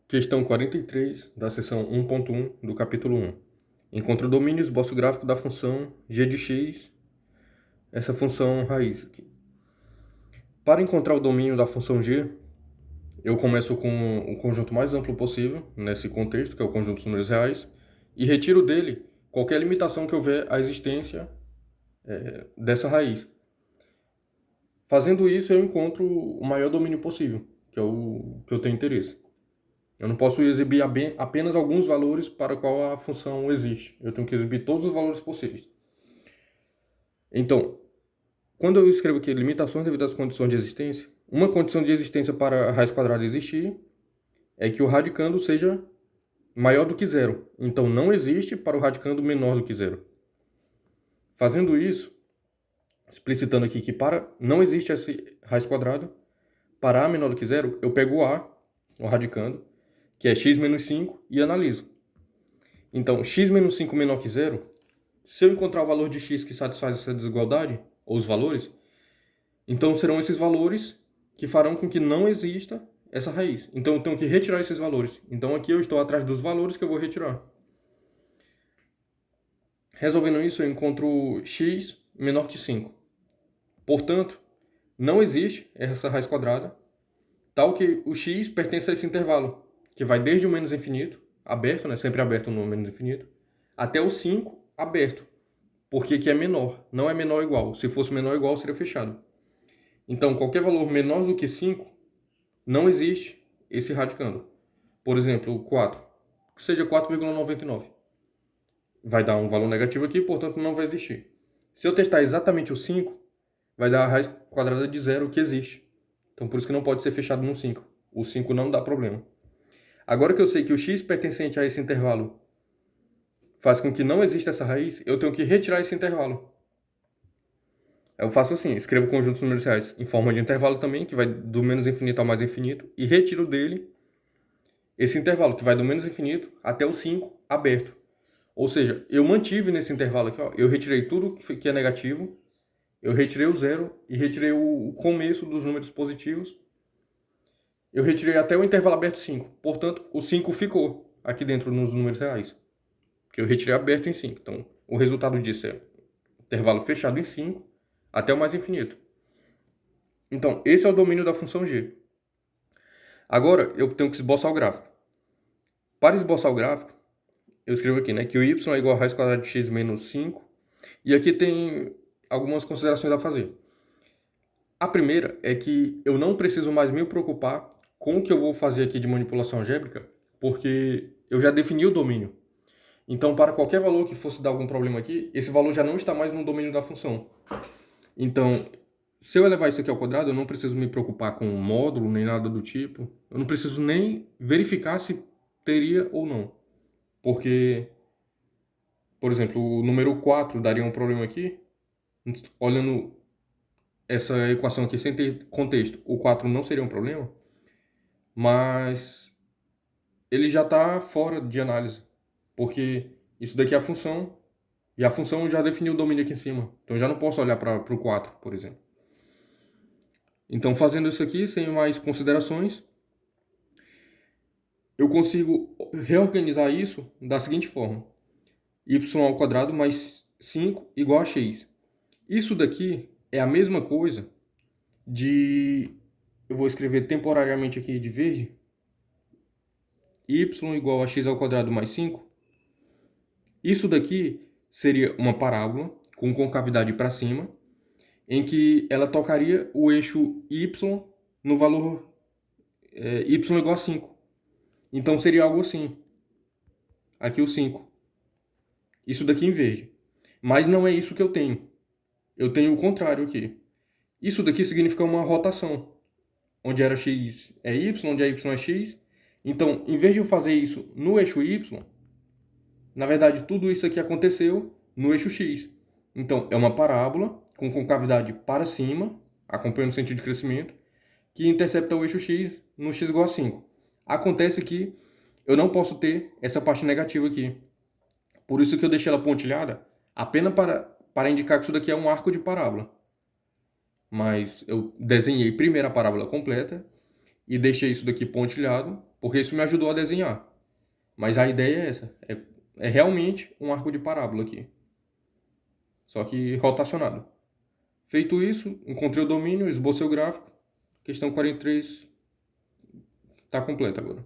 Questão 43, da seção 1.1 do capítulo 1. Encontre o domínio e esboço gráfico da função g de x, essa função raiz aqui. Para encontrar o domínio da função g, eu começo com o conjunto mais amplo possível, nesse contexto, que é o conjunto dos números reais, e retiro dele qualquer limitação que houver à existência dessa raiz. Fazendo isso, eu encontro o maior domínio possível, que é o que eu tenho interesse. Eu não posso exibir apenas alguns valores para o qual a função existe. Eu tenho que exibir todos os valores possíveis. Então, quando eu escrevo aqui limitações devido às condições de existência, uma condição de existência para a raiz quadrada existir é que o radicando seja maior do que zero. Então, não existe para o radicando menor do que zero. Fazendo isso, explicitando aqui que para não existe essa raiz quadrada, para a menor do que zero, eu pego o radicando, que é x menos 5, e analiso. Então, x menos 5 menor que zero, se eu encontrar o valor de x que satisfaz essa desigualdade, ou os valores, então serão esses valores que farão com que não exista essa raiz. Então eu tenho que retirar esses valores. Então aqui eu estou atrás dos valores que eu vou retirar. Resolvendo isso, eu encontro x menor que 5. Portanto, não existe essa raiz quadrada, tal que o x pertence a esse intervalo, que vai desde o menos infinito, aberto, né, sempre aberto no menos infinito, até o 5, aberto, porque aqui é menor, não é menor ou igual. Se fosse menor ou igual, seria fechado. Então, qualquer valor menor do que 5, não existe esse radicando. Por exemplo, 4, que seja 4,99. Vai dar um valor negativo aqui, portanto não vai existir. Se eu testar exatamente o 5, vai dar a raiz quadrada de zero que existe. Então por isso que não pode ser fechado no 5. O 5 não dá problema. Agora que eu sei que o x pertencente a esse intervalo faz com que não exista essa raiz, eu tenho que retirar esse intervalo. Eu faço assim, escrevo conjuntos números reais em forma de intervalo também, que vai do menos infinito ao mais infinito, e retiro dele esse intervalo, que vai do menos infinito até o 5 aberto. Ou seja, eu mantive nesse intervalo aqui, ó, eu retirei tudo que é negativo, eu retirei o zero e retirei o começo dos números positivos. Eu retirei até o intervalo aberto 5. Portanto, o 5 ficou aqui dentro nos números reais, que eu retirei aberto em 5. Então, o resultado disso é intervalo fechado em 5 até o mais infinito. Então, esse é o domínio da função g. Agora, eu tenho que esboçar o gráfico. Para esboçar o gráfico, eu escrevo aqui, né, que o y é igual a raiz quadrada de x menos 5. E aqui tem algumas considerações a fazer. A primeira é que eu não preciso mais me preocupar com o que eu vou fazer aqui de manipulação algébrica, porque eu já defini o domínio. Então, para qualquer valor que fosse dar algum problema aqui, esse valor já não está mais no domínio da função. Então, se eu elevar isso aqui ao quadrado, eu não preciso me preocupar com módulo, nem nada do tipo. Eu não preciso nem verificar se teria ou não. Porque, por exemplo, o número 4 daria um problema aqui. Olhando essa equação aqui sem ter contexto, o 4 não seria um problema, mas ele já está fora de análise, porque isso daqui é a função, e a função já definiu o domínio aqui em cima. Então eu já não posso olhar para o 4, por exemplo. Então, fazendo isso aqui, sem mais considerações, eu consigo reorganizar isso da seguinte forma: y ao quadrado mais 5 igual a x. Isso daqui é a mesma coisa de... Eu vou escrever temporariamente aqui de verde. Y igual a x ao quadrado mais 5. Isso daqui seria uma parábola com concavidade para cima, em que ela tocaria o eixo y no valor y igual a 5. Então seria algo assim. Aqui o 5. Isso daqui em verde. Mas não é isso que eu tenho. Eu tenho o contrário aqui. Isso daqui significa uma rotação. Onde era x é y, onde é y é x. Então, em vez de eu fazer isso no eixo y, na verdade, tudo isso aqui aconteceu no eixo x. Então, é uma parábola com concavidade para cima, acompanhando o sentido de crescimento, que intercepta o eixo x no x igual a 5. Acontece que eu não posso ter essa parte negativa aqui. Por isso que eu deixei ela pontilhada, apenas para indicar que isso daqui é um arco de parábola. Mas eu desenhei primeiro a parábola completa e deixei isso daqui pontilhado, porque isso me ajudou a desenhar. Mas a ideia é essa, é realmente um arco de parábola aqui, só que rotacionado. Feito isso, encontrei o domínio, esbocei o gráfico, questão 43 está completa agora.